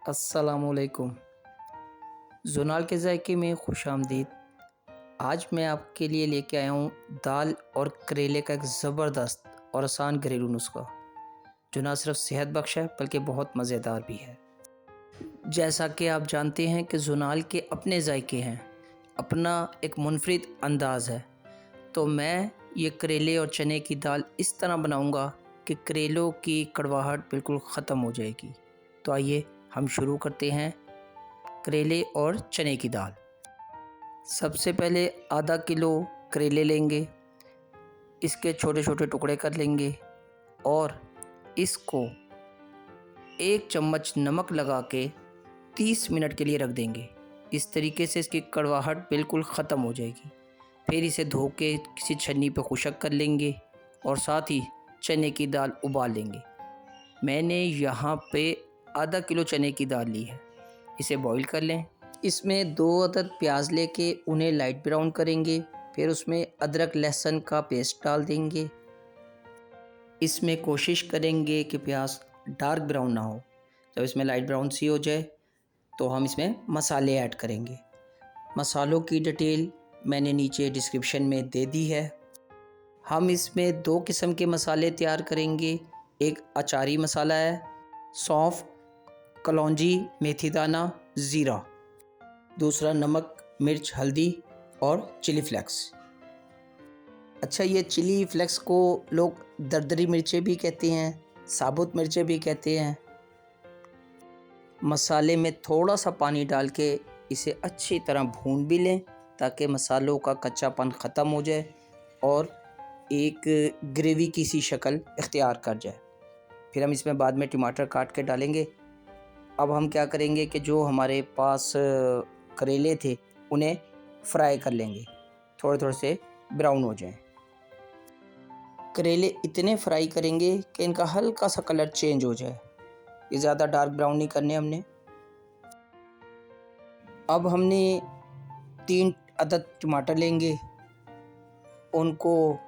अस्सलामुअलैकुम। ज़ोनाल के ज़ायके में खुशामदीद। आज मैं आपके लिए लेके आया हूँ दाल और करेले का एक ज़बरदस्त और आसान घरेलू नुस्खा, जो ना सिर्फ सेहत बख्श है बल्कि बहुत मज़ेदार भी है। जैसा कि आप जानते हैं कि ज़ोनाल के अपने ज़ायके हैं, अपना एक मुनफरिद अंदाज़ है। तो मैं ये करेले और चने की दाल इस तरह बनाऊँगा कि करेलों की कड़वाहट बिल्कुल ख़त्म हो जाएगी। तो आइए हम शुरू करते हैं करेले और चने की दाल। सबसे पहले आधा किलो करेले लेंगे, इसके छोटे छोटे टुकड़े कर लेंगे और इसको 1 चम्मच नमक लगा के 30 मिनट के लिए रख देंगे। इस तरीके से इसकी कड़वाहट बिल्कुल ख़त्म हो जाएगी। फिर इसे धो के किसी छन्नी पे खुशक कर लेंगे और साथ ही चने की दाल उबाल लेंगे। मैंने यहाँ पे आधा किलो चने की दाल ली है, इसे बॉईल कर लें। इसमें 2 अदद प्याज लेके उन्हें लाइट ब्राउन करेंगे। फिर उसमें अदरक लहसुन का पेस्ट डाल देंगे। इसमें कोशिश करेंगे कि प्याज डार्क ब्राउन ना हो। जब इसमें लाइट ब्राउन सी हो जाए तो हम इसमें मसाले ऐड करेंगे। मसालों की डिटेल मैंने नीचे डिस्क्रिप्शन में दे दी है। हम इसमें 2 किस्म के मसाले तैयार करेंगे। एक अचारी मसाला है, सौंफ, कलौंजी, मेथी दाना, ज़ीरा। दूसरा नमक, मिर्च, हल्दी और चिली फ्लेक्स। अच्छा, ये चिली फ्लेक्स को लोग दरदरी मिर्चें भी कहते हैं, साबुत मिर्चें भी कहते हैं। मसाले में थोड़ा सा पानी डाल के इसे अच्छी तरह भून भी लें ताकि मसालों का कच्चापन ख़त्म हो जाए और एक ग्रेवी की सी शक्ल इख्तियार कर जाए। फिर हम इसमें बाद में टमाटर काट के डालेंगे। अब हम क्या करेंगे कि जो हमारे पास करेले थे उन्हें फ्राई कर लेंगे, थोड़े थोड़े से ब्राउन हो जाएं। करेले इतने फ्राई करेंगे कि इनका हल्का सा कलर चेंज हो जाए, ये ज़्यादा डार्क ब्राउन नहीं करने हमने। अब हमने 3 अदद टमाटर लेंगे, उनको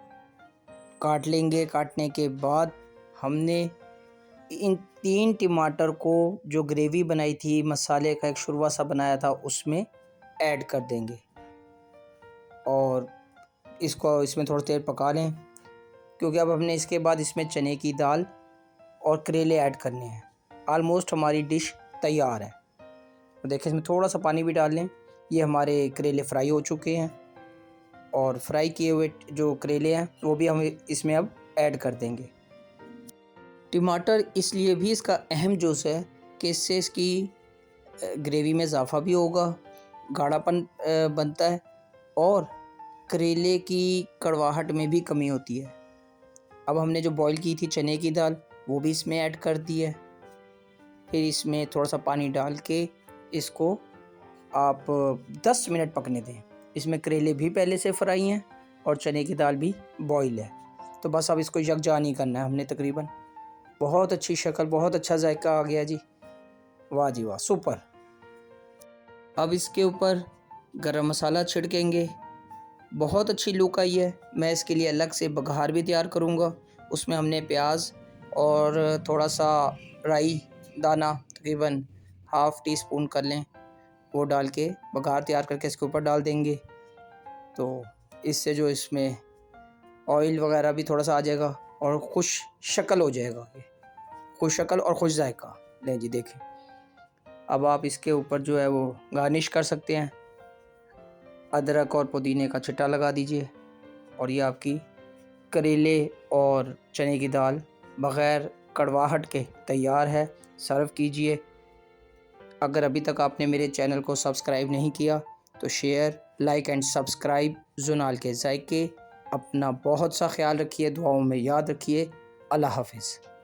काट लेंगे। काटने के बाद हमने इन 3 टमाटर को जो ग्रेवी बनाई थी, मसाले का एक शुरवा सा बनाया था, उसमें ऐड कर देंगे और इसको इसमें थोड़ी देर पका लें, क्योंकि अब हमने इसके बाद इसमें चने की दाल और करेले ऐड करने हैं। आलमोस्ट हमारी डिश तैयार है। तो देखिए, इसमें थोड़ा सा पानी भी डाल लें। ये हमारे करेले फ्राई हो चुके हैं और फ्राई किए हुए जो करेले हैं वो भी हम इसमें अब ऐड कर देंगे। टमाटर इसलिए भी इसका अहम जुज़ है कि इससे इसकी ग्रेवी में इजाफ़ा भी होगा, गाढ़ापन बनता है और करेले की कड़वाहट में भी कमी होती है। अब हमने जो बॉईल की थी चने की दाल वो भी इसमें ऐड कर दी है। फिर इसमें थोड़ा सा पानी डाल के इसको आप 10 मिनट पकने दें। इसमें करेले भी पहले से फ्राई हैं और चने की दाल भी बॉईल है। तो बस अब इसको यकजा नहीं करना है हमने तकरीबन। बहुत अच्छी शक्ल, बहुत अच्छा जायका आ गया जी, वाह जी वाह, सुपर। अब इसके ऊपर गरम मसाला छिड़केंगे। बहुत अच्छी लुक आई है। मैं इसके लिए अलग से बघार भी तैयार करूँगा। उसमें हमने प्याज और थोड़ा सा राई दाना, तकरीबन ½ टीस्पून कर लें, वो डाल के बघार तैयार करके इसके ऊपर डाल देंगे। तो इससे जो इसमें ऑयल वगैरह भी थोड़ा सा आ जाएगा और खुश शक्ल हो जाएगा, ये खुश शक्ल और खुश जायका। लें जी, देखें। अब आप इसके ऊपर जो है वो गार्निश कर सकते हैं, अदरक और पुदीने का छिट्टा लगा दीजिए और ये आपकी करेले और चने की दाल बग़ैर कड़वाहट के तैयार है। सर्व कीजिए। अगर अभी तक आपने मेरे चैनल को सब्सक्राइब नहीं किया तो शेयर, लाइक एंड सब्सक्राइब। ज़ोनाल के ज़ायके। अपना बहुत सा ख्याल रखिए, दुआओं में याद रखिए। अल्लाह हाफ़िज़।